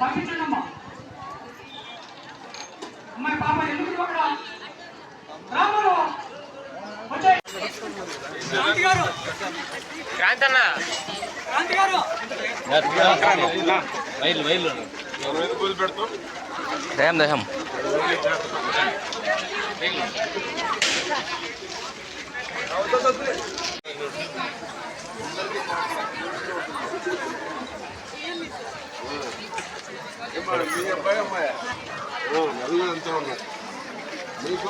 పంపించండమ్మా. అమ్మాయి పాప ఎందుకు అక్కడ రాములు వచ్చాయి. క్రాంతి గారు, క్రాంతి అన్న, క్రాంతి గారు వైలు వైలు కూలి పెడతాం. దహం దహం మీ అబ్బాయి అమ్మాయి నలుగురు అంతా ఉన్నారు. మీకు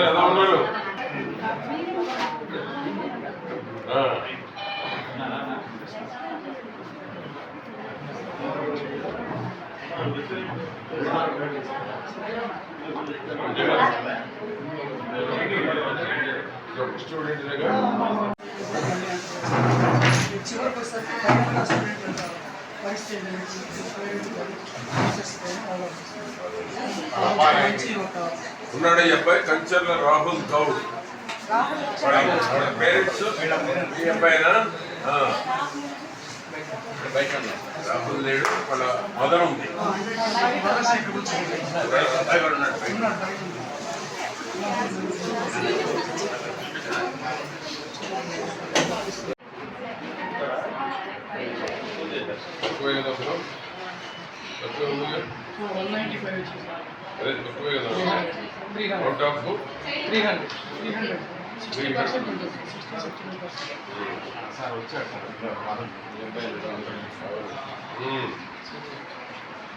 ఎలా ఉన్నారు? స్టూడెంట్ ఉన్నాడు ఈ అబ్బాయి కంచర్ల రాహుల్ గౌడ్. పేరెంట్స్ ఈ అబ్బాయినా రాహుల్ లేడు, వాళ్ళ మదర్ ఉంది. తక్కువే కదా అసలు, తక్కువే ఉంది కదా, అదే తక్కువే కదా. అవుట్ ఆఫ్ 300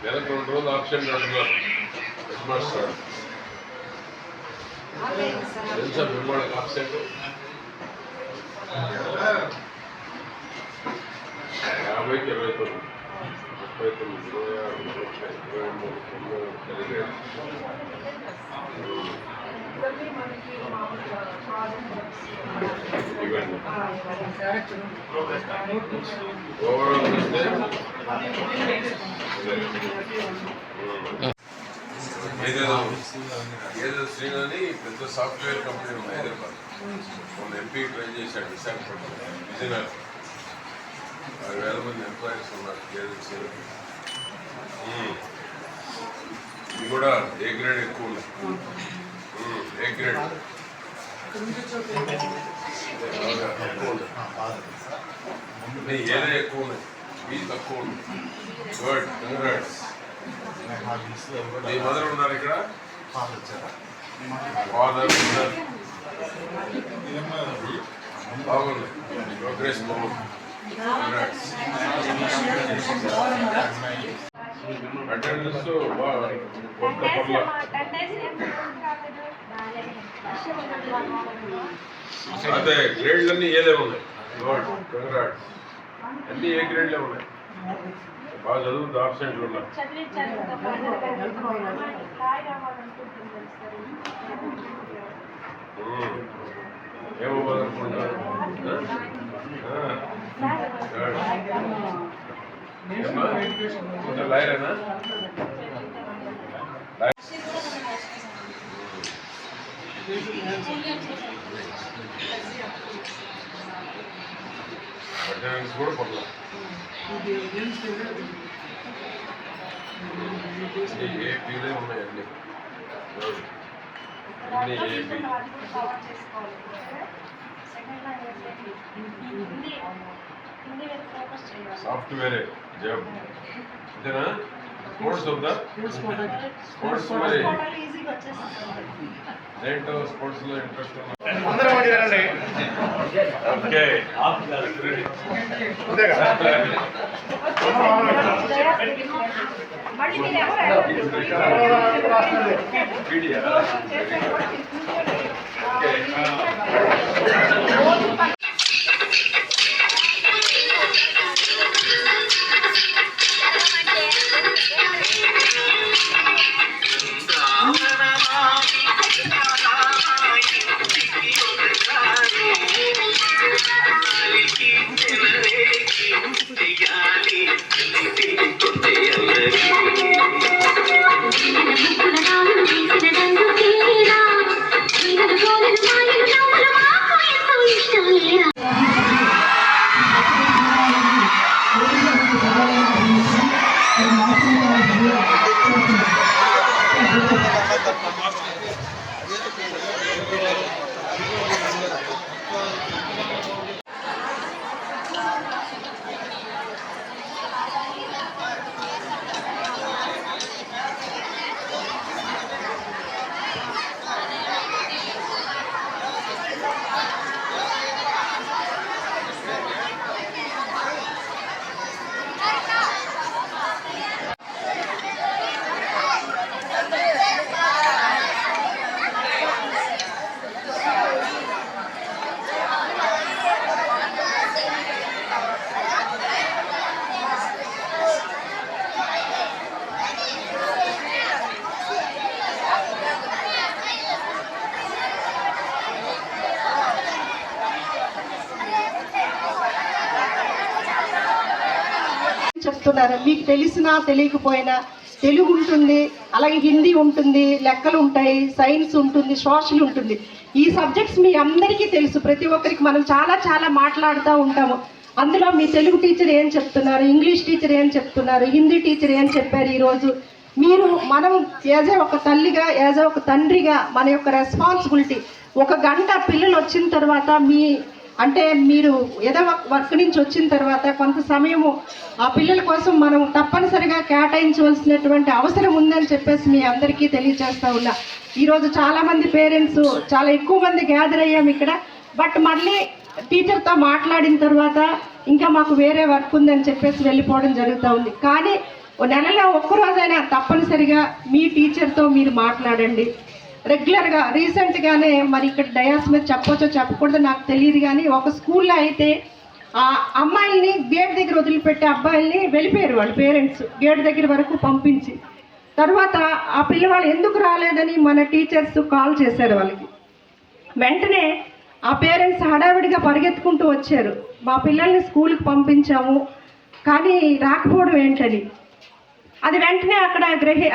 నెలకు 2 రోజులు ఆప్షన్ అంటున్నారు హెడ్ మాస్టర్. తెలుసా మిమ్మల్ని ఆప్షన్ 50కి 29, 39, 26 ఓవరాల్ చూస్తే ఏదో శ్రీనని పెద్ద సాఫ్ట్వేర్ కంపెనీ ఉంది హైదరాబాద్. మొన్న ఎంపీ ట్రై చేశాడు విశాఖపట్నం విజయనగరం. 6,000 మంది ఎంప్లాయీస్ ఉన్నారు ఏజెన్సీలో. ఇది కూడా ఏ గ్రేడ్ ఎక్కువ ఉన్నాయి. ఏ గ్రేడ్ ఏదే ఎక్కువ ఉన్నాయి, ఈ తక్కువ ఉన్నాయి. Good, congrats. మీ మదర్ ఉన్నారు ఇక్కడ, ఫాదర్ మదర్ బాగుంది, ప్రోగ్రెస్ బాగుంది. అటెండెన్స్ అదే గ్రేడ్లన్నీ ఏదే ఉన్నాయి. Good, congrats. అన్నీ ఏ గ్రేడ్లే ఉన్నాయి. బాగా చదువుతుంది, ఆబ్సెంట్లు ఉన్నారు. ఏమవ్వాలనుకుంటారు? లాయరేనా? అటెండెన్స్ కూడా పర్లేదు. ఏపీలే ఉన్నాయండి, అన్ని ఏపీ. సాఫ్ట్వేరే జాబ్ అంతేనా? స్పోర్ట్స్ ఉందా? స్పోర్ట్స్ మరి దేంట్లో స్పోర్ట్స్ లో ఇంట్రెస్ట్ ఉందా? ఓకే, చెప్తున్నారు. మీకు తెలిసినా తెలియకపోయినా తెలుగు ఉంటుంది, అలాగే హిందీ ఉంటుంది, లెక్కలు ఉంటాయి, సైన్స్ ఉంటుంది, సోషల్ ఉంటుంది. ఈ సబ్జెక్ట్స్ మీ అందరికీ తెలుసు. ప్రతి ఒక్కరికి మనం చాలా మాట్లాడుతూ ఉంటాము. అందులో మీ తెలుగు టీచర్ ఏం చెప్తున్నారు, ఇంగ్లీష్ టీచర్ ఏం చెప్తున్నారు, హిందీ టీచర్ ఏం చెప్పారు. ఈరోజు మనం యాజ్ ఏ ఒక తల్లిగా, యాజ్ ఏ ఒక తండ్రిగా మన యొక్క రెస్పాన్సిబిలిటీ, 1 గంట పిల్లలు వచ్చిన తర్వాత మీరు ఏదో వర్క్ నుంచి వచ్చిన తర్వాత కొంత సమయము ఆ పిల్లల కోసం మనం తప్పనిసరిగా కేటాయించవలసినటువంటి అవసరం ఉందని చెప్పేసి మీ అందరికీ తెలియజేస్తూ ఉన్నా. ఈరోజు చాలామంది పేరెంట్స్ చాలా ఎక్కువ మంది గ్యాదర్ అయ్యాము ఇక్కడ. బట్ మళ్ళీ టీచర్తో మాట్లాడిన తర్వాత ఇంకా మాకు వేరే వర్క్ ఉందని చెప్పేసి వెళ్ళిపోవడం జరుగుతూ ఉంది. కానీ నెలలో ఒక్కరోజైనా తప్పనిసరిగా మీ టీచర్తో మీరు మాట్లాడండి రెగ్యులర్గా. రీసెంట్గానే మరి ఇక్కడ డయాస్ మీద చెప్పొచ్చో చెప్పకూడదో నాకు తెలియదు, కానీ ఒక స్కూల్లో అయితే ఆ అమ్మాయిల్ని గేట్ దగ్గర వదిలిపెట్టి అబ్బాయిల్ని వెళ్ళిపోయారు వాళ్ళ పేరెంట్స్, గేట్ దగ్గర వరకు పంపించి. తర్వాత ఆ పిల్లవాళ్ళు ఎందుకు రాలేదని మన టీచర్స్ కాల్ చేశారు వాళ్ళకి. వెంటనే ఆ పేరెంట్స్ హడావిడిగా పరిగెత్తుకుంటూ వచ్చారు, మా పిల్లల్ని స్కూల్కి పంపించాము కానీ రాకపోవడం ఏంటని. అది వెంటనే అక్కడ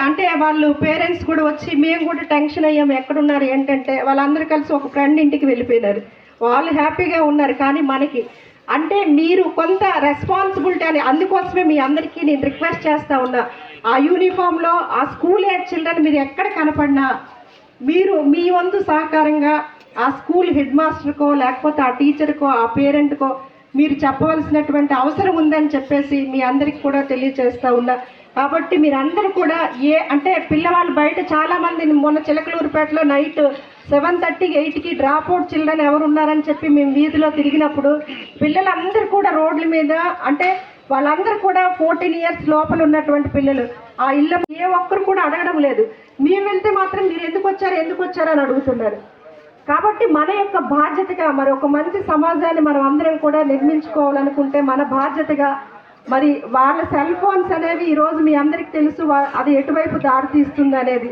అంటే వాళ్ళు పేరెంట్స్ కూడా వచ్చి మేము కూడా టెన్షన్ అయ్యాము, ఎక్కడున్నారు ఏంటంటే వాళ్ళందరూ కలిసి ఒక ఫ్రెండ్ ఇంటికి వెళ్ళిపోయినారు. వాళ్ళు హ్యాపీగా ఉన్నారు. కానీ మనకి అంటే మీరు కొంత రెస్పాన్సిబిలిటీ అని, అందుకోసమే మీ అందరికీ నేను రిక్వెస్ట్ చేస్తూ ఉన్నా, ఆ యూనిఫామ్లో ఆ స్కూల్ ఏజ్ చిల్డ్రన్ మీరు ఎక్కడ కనపడినా మీరు మీ వంతు సహకారంగా ఆ స్కూల్ హెడ్ మాస్టర్కో లేకపోతే ఆ టీచర్కో ఆ పేరెంట్కో మీరు చెప్పవలసినటువంటి అవసరం ఉందని చెప్పేసి మీ అందరికి కూడా తెలియజేస్తూ ఉన్నా. కాబట్టి మీరందరూ కూడా అంటే పిల్లవాళ్ళు బయట చాలామంది, మొన్న చిలకలూరుపేటలో నైట్ 7:30, 8కి డ్రాప్ అవుట్ చిల్డ్రన్ ఎవరు ఉన్నారని చెప్పి మేము వీధిలో తిరిగినప్పుడు పిల్లలందరూ కూడా రోడ్ల మీద, అంటే వాళ్ళందరూ కూడా 14 ఇయర్స్ లోపల ఉన్నటువంటి పిల్లలు, ఆ ఇళ్ళ ఏ ఒక్కరు కూడా అడగడం లేదు. మేము వెళ్తే మాత్రం మీరు ఎందుకు వచ్చారు అని అడుగుతున్నారు. కాబట్టి మన యొక్క బాధ్యతగా మరి ఒక మంచి సమాజాన్ని మనం అందరం కూడా నిర్మించుకోవాలనుకుంటే మన బాధ్యతగా మరి వాళ్ళ సెల్ ఫోన్స్ అనేవి ఈరోజు మీ అందరికీ తెలుసు అది ఎటువైపు దారితీస్తుంది అనేది.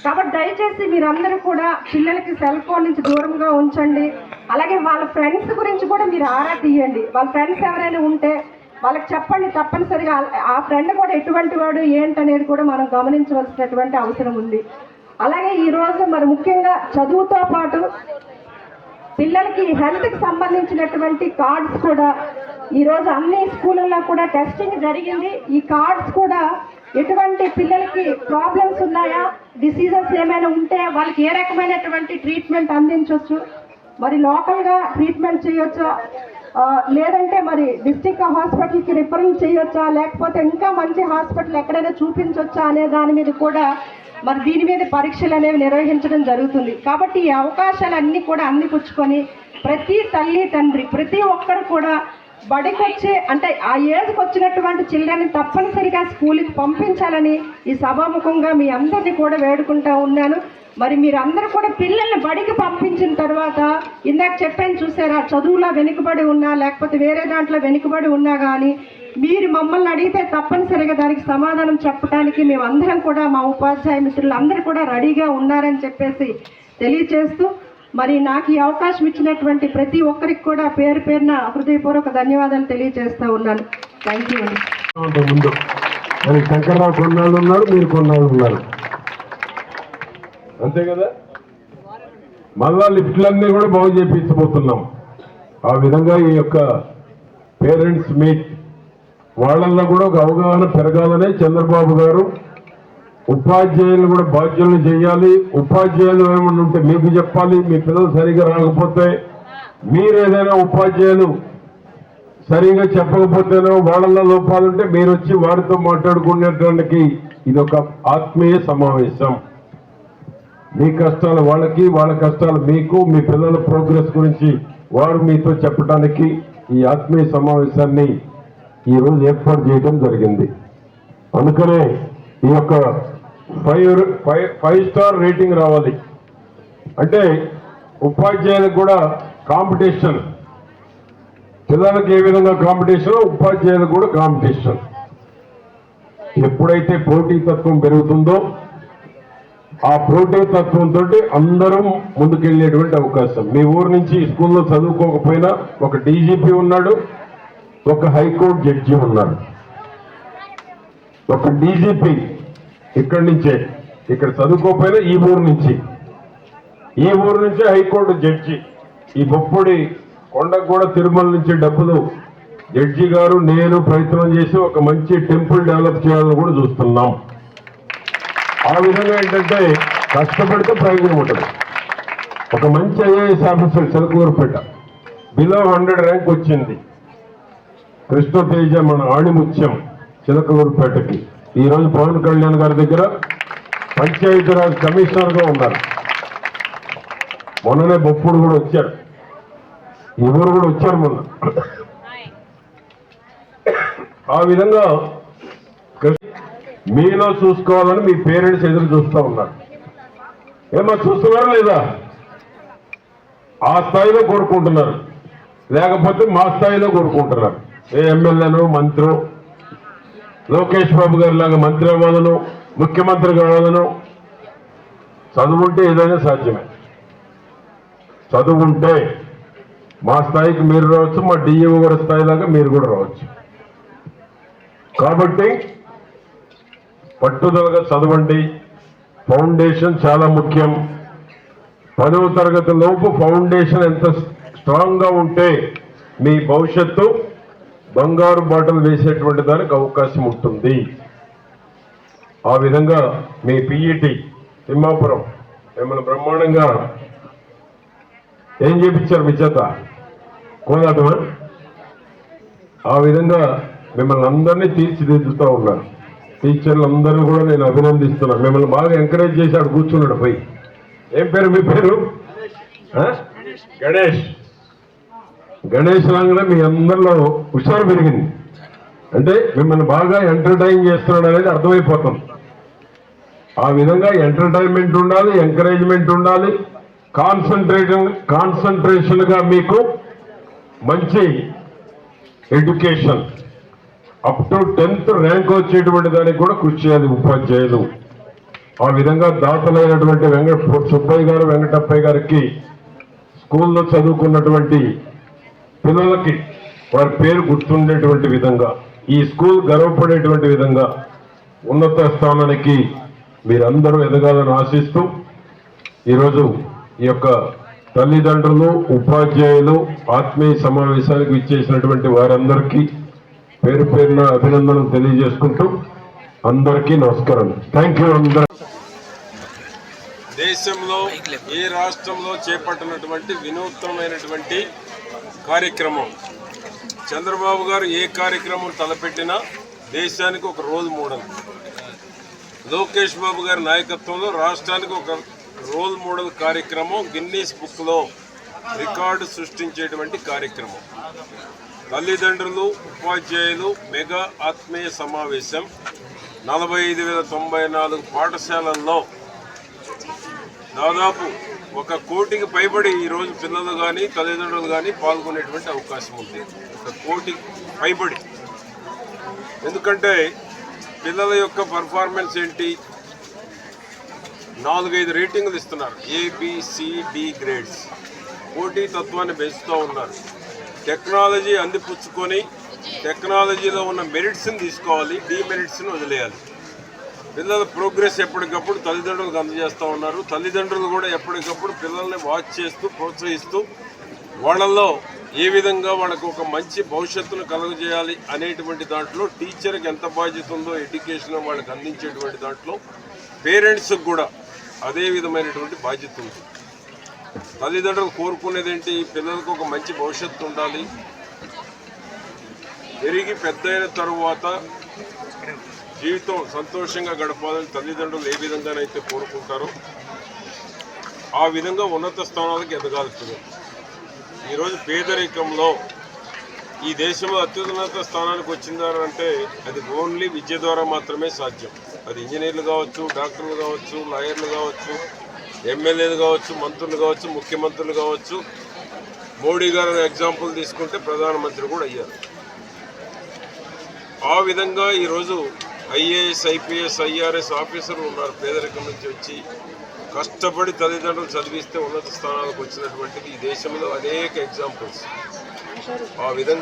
కాబట్టి దయచేసి మీరందరూ కూడా పిల్లలకి సెల్ ఫోన్ నుంచి దూరంగా ఉంచండి. అలాగే వాళ్ళ ఫ్రెండ్స్ గురించి కూడా మీరు ఆరా తీయండి. వాళ్ళ ఫ్రెండ్స్ ఎవరైనా ఉంటే వాళ్ళకి చెప్పండి తప్పనిసరిగా. ఆ ఫ్రెండ్ కూడా ఎటువంటి వాడు ఏంటనేది కూడా మనం గమనించవలసినటువంటి అవసరం ఉంది. అలాగే ఈరోజు మరి ముఖ్యంగా చదువుతో పాటు పిల్లలకి హెల్త్కి సంబంధించినటువంటి కార్డ్స్ కూడా ఈరోజు అన్ని స్కూళ్ళల్లో కూడా టెస్టింగ్ జరిగింది. ఈ కార్డ్స్ కూడా ఎటువంటి పిల్లలకి ప్రాబ్లమ్స్ ఉన్నాయా, డిసీజెస్ ఏమైనా ఉంటే వాళ్ళకి ఏ రకమైనటువంటి ట్రీట్మెంట్ అందించవచ్చు, మరి లోకల్గా ట్రీట్మెంట్ చేయొచ్చా, లేదంటే మరి డిస్ట్రిక్ట్ హాస్పిటల్కి రిఫరల్ చేయొచ్చా, లేకపోతే ఇంకా మంచి హాస్పిటల్ ఎక్కడైనా చూపించవచ్చా అనే దాని మీద కూడా మరి దీని మీద పరీక్షలు అనేవి నిర్వహించడం జరుగుతుంది. కాబట్టి ఈ అవకాశాలన్నీ కూడా అందిపుచ్చుకొని ప్రతి తల్లి తండ్రి ప్రతి ఒక్కరు కూడా బడికి వచ్చే, అంటే ఆ ఏజ్కి వచ్చినటువంటి చిల్డ్రన్ని తప్పనిసరిగా స్కూల్కి పంపించాలని ఈ సభాముఖంగా మీ అందరినీ కూడా వేడుకుంటా ఉన్నాను. మరి మీరందరూ కూడా పిల్లల్ని బడికి పంపించిన తర్వాత ఇందాక చెప్పాను చూసారా, చదువులో వెనుకబడి ఉన్నా లేకపోతే వేరే దాంట్లో వెనుకబడి ఉన్నా కానీ మీరు మమ్మల్ని అడిగితే తప్పనిసరిగా దానికి సమాధానం చెప్పడానికి మేమందరం కూడా మా ఉపాధ్యాయ మిత్రులు అందరూ కూడా రెడీగా ఉన్నారని చెప్పేసి తెలియచేస్తూ, మరి నాకు ఈ అవకాశం ఇచ్చినటువంటి ప్రతి ఒక్కరికి కూడా పేరు పేరున హృదయపూర్వక ధన్యవాదాలు తెలియజేస్తూ ఉన్నాను. థ్యాంక్ యూ అండి. ముందు మరి శంకర్రావు కొన్నాళ్ళు ఉన్నారు, మీరు కొన్నాళ్ళు ఉన్నారు, అంతే కదా. మళ్ళా లిఫ్ట్లన్నీ కూడా బాగు చేయించబోతున్నాం. ఆ విధంగా ఈ యొక్క పేరెంట్స్ మీట్ వాళ్ళల్లో కూడా ఒక అవగాహన పెరగాలనే చంద్రబాబు గారు ఉపాధ్యాయులు కూడా బాధ్యులను చేయాలి. ఉపాధ్యాయులు ఏమన్నా ఉంటే మీకు చెప్పాలి. మీ పిల్లలు సరిగా రాకపోతే మీరు ఏదైనా ఉపాధ్యాయులు సరిగా చెప్పకపోతేనో వాళ్ళల్లో లోపాలుంటే మీరు వచ్చి వారితో మాట్లాడుకునేటానికి ఇది ఒక ఆత్మీయ సమావేశం. మీ కష్టాలు వాళ్ళకి, వాళ్ళ కష్టాలు మీకు, మీ పిల్లల ప్రోగ్రెస్ గురించి వారు మీతో చెప్పడానికి ఈ ఆత్మీయ సమావేశాన్ని ఈరోజు ఏర్పాటు చేయడం జరిగింది. అందుకనే ఈ యొక్క 5 స్టార్ రేటింగ్ రావాలి అంటే ఉపాధ్యాయులకు కూడా కాంపిటీషన్, పిల్లలకు ఏ విధంగా కాంపిటీషన్, ఉపాధ్యాయులకు కూడా కాంపిటీషన్. ఎప్పుడైతే పోటీతత్వం పెరుగుతుందో ఆ పోటీతత్వంతో అందరం ముందుకెళ్ళేటువంటి అవకాశం. మీ ఊరు నుంచి స్కూల్లో చదువుకోకపోయినా ఒక డీజీపీ ఉన్నాడు, ఒక హైకోర్టు జడ్జి ఉన్నాడు. ఒక డీజీపీ ఇక్కడి నుంచే, ఇక్కడ చదువుకోకపోయినా ఈ ఊరు నుంచే హైకోర్టు జడ్జి, ఈ బొప్పుడి కొండకు కూడా తిరుమల నుంచి డబ్బులు జడ్జి గారు నేను ప్రయత్నం చేసి ఒక మంచి టెంపుల్ డెవలప్ చేయాలని కూడా చూస్తున్నాం. ఆ విధంగా ఏంటంటే కష్టపడితే ప్రయోజనం ఉంటుంది. ఒక మంచి IAS officer Chilakurupeta below 100 rank వచ్చింది. కృష్ణతేజ మన ఆణిముత్యం చిలకూరుపేటకి ఈరోజు పవన్ కళ్యాణ్ గారి దగ్గర పంచాయతీరాజ్ కమిషనర్గా ఉన్నారు. మొన్ననే బొప్పుడు కూడా వచ్చారు, ఎవరు కూడా వచ్చారు మొన్న. ఆ విధంగా మీలో చూసుకోవాలని మీ పేరెంట్స్ ఎదురు చూస్తూ ఉన్నారు. ఏమో చూస్తున్నారా లేదా? ఆ స్థాయిలో కోరుకుంటున్నారు, లేకపోతే మా స్థాయిలో కోరుకుంటున్నారు. ఏ ఎమ్మెల్యేను మంత్రి లోకేష్ బాబు గారి లాగా మంత్రి అవ్వాలను, ముఖ్యమంత్రి కావాలను. చదువుంటే ఏదైనా సాధ్యమే. చదువుంటే మా స్థాయికి మీరు రావచ్చు, మా డిఈఓ గారి స్థాయిలాగా మీరు కూడా రావచ్చు. కాబట్టి పట్టుదలగా చదవండి. ఫౌండేషన్ చాలా ముఖ్యం. 10వ తరగతి లోపు ఫౌండేషన్ ఎంత స్ట్రాంగ్ గా ఉంటే మీ భవిష్యత్తు బంగారు బాటలు వేసేటువంటి దానికి అవకాశం ఉంటుంది. ఆ విధంగా మీ పిఈటి తిమ్మాపురం మిమ్మల్ని బ్రహ్మాండంగా ఏం చేపించారు మీ చేత? కోలాటమా? ఆ విధంగా మిమ్మల్ని అందరినీ తీర్చిదిద్దుతూ ఉన్నారు. టీచర్లు అందరూ కూడా నేను అభినందిస్తున్నాను. మిమ్మల్ని బాగా ఎంకరేజ్ చేశాడు, కూర్చున్నాడు పోయి. ఏం పేరు మీ పేరు? గణేష్. గణేష్ లాగా మీ అందరిలో హుషారు పెరిగింది. అంటే మిమ్మల్ని బాగా ఎంటర్టైన్ చేస్తున్నాడు అనేది అర్థమైపోతుంది. ఆ విధంగా ఎంటర్టైన్మెంట్ ఉండాలి, ఎంకరేజ్మెంట్ ఉండాలి, కాన్సన్ట్రేషన్ గా మీకు మంచి education up to 10th rank వచ్చేటువంటి దానికి కూడా కృషి చేయాలి ఉపాధ్యాయులు. ఆ విధంగా దాతలైనటువంటి సుబ్బయ్య గారు, వెంకటప్పయ్య గారికి స్కూల్లో చదువుకున్నటువంటి పిల్లలకి వారి పేరు గుర్తుండేటువంటి విధంగా, ఈ స్కూల్ గర్వపడేటువంటి విధంగా ఉన్నత స్థానానికి మీరందరూ ఎదగాలని ఆశిస్తూ ఈరోజు ఈ యొక్క తల్లిదండ్రులు, ఉపాధ్యాయులు ఆత్మీయ సమావేశానికి ఇచ్చేసినటువంటి వారందరికీ పేరు పేరున అభినందనలు తెలియజేసుకుంటూ అందరికీ నమస్కారం. Thank you. అందరూ దేశంలో ఏ రాష్ట్రంలో చేపట్టినటువంటి వినూత్నమైనటువంటి కార్యక్రమం. చంద్రబాబు గారు ఏ కార్యక్రమం తలపెట్టినా దేశానికి ఒక రోల్ మోడల్. లోకేష్ బాబు గారి నాయకత్వంలో రాష్ట్రానికి ఒక రోల్ మోడల్ కార్యక్రమం, గిన్నీస్ బుక్లో రికార్డు సృష్టించేటువంటి కార్యక్రమం. తల్లిదండ్రులు, ఉపాధ్యాయులు మెగా ఆత్మీయ సమావేశం 45,094 పాఠశాలల్లో దాదాపు 1 కోటికి పైబడి ఈరోజు పిల్లలు కానీ తల్లిదండ్రులు కానీ పాల్గొనేటువంటి అవకాశం ఉంది. 1 కోటికి పైబడి. ఎందుకంటే పిల్లల యొక్క పర్ఫార్మెన్స్ ఏంటి? 4-5 రేటింగ్లు ఇస్తున్నారు. ABCD grades. పోటీ తత్వాన్ని పెంచుతూ ఉన్నారు. టెక్నాలజీ అందిపుచ్చుకొని టెక్నాలజీలో ఉన్న మెరిట్స్ని తీసుకోవాలి, డీమెరిట్స్ని వదిలేయాలి. పిల్లల ప్రోగ్రెస్ ఎప్పటికప్పుడు తల్లిదండ్రులకు అందజేస్తూ ఉన్నారు. తల్లిదండ్రులు కూడా ఎప్పటికప్పుడు పిల్లల్ని వాచ్ చేస్తూ ప్రోత్సహిస్తూ వాళ్ళల్లో ఏ విధంగా వాళ్ళకు ఒక మంచి భవిష్యత్తును కలుగజేయాలి అనేటువంటి దాంట్లో టీచర్కి ఎంత బాధ్యత ఉందో ఎడ్యుకేషన్ వాళ్ళకి అందించేటువంటి దాంట్లో పేరెంట్స్కి కూడా అదే విధమైనటువంటి బాధ్యత ఉంది. తల్లిదండ్రులు కోరుకునేది ఏంటి? పిల్లలకు ఒక మంచి భవిష్యత్తు ఉండాలి. పెరిగి పెద్దయిన తరువాత జీవితం సంతోషంగా గడపాలని తల్లిదండ్రులు ఏ విధంగానైతే కోరుకుంటారో ఆ విధంగా ఉన్నత స్థానాలకు ఎదగాలి పిల్లలు. ఈరోజు పేదరికంలో ఈ దేశంలో అత్యున్నత స్థానానికి వచ్చిందంటే అది ఓన్లీ విద్య ద్వారా మాత్రమే సాధ్యం. అది ఇంజనీర్లు కావచ్చు, డాక్టర్లు కావచ్చు, లాయర్లు కావచ్చు, ఎమ్మెల్యేలు కావచ్చు, మంత్రులు కావచ్చు, ముఖ్యమంత్రులు కావచ్చు. మోడీ గారు ఎగ్జాంపుల్ తీసుకుంటే ప్రధానమంత్రి కూడా అయ్యారు. ఆ విధంగా ఈరోజు ఐఏఎస్, ఐపీఎస్, ఐఆర్ఎస్ ఆఫీసర్లు ఉన్నారు పేదరికం నుంచి వచ్చి కష్టపడి తల్లిదండ్రులు చదివిస్తే ఉన్నత స్థానాలకు వచ్చినటువంటిది ఈ దేశంలో అనేక ఎగ్జాంపుల్స్. ఆ విధంగా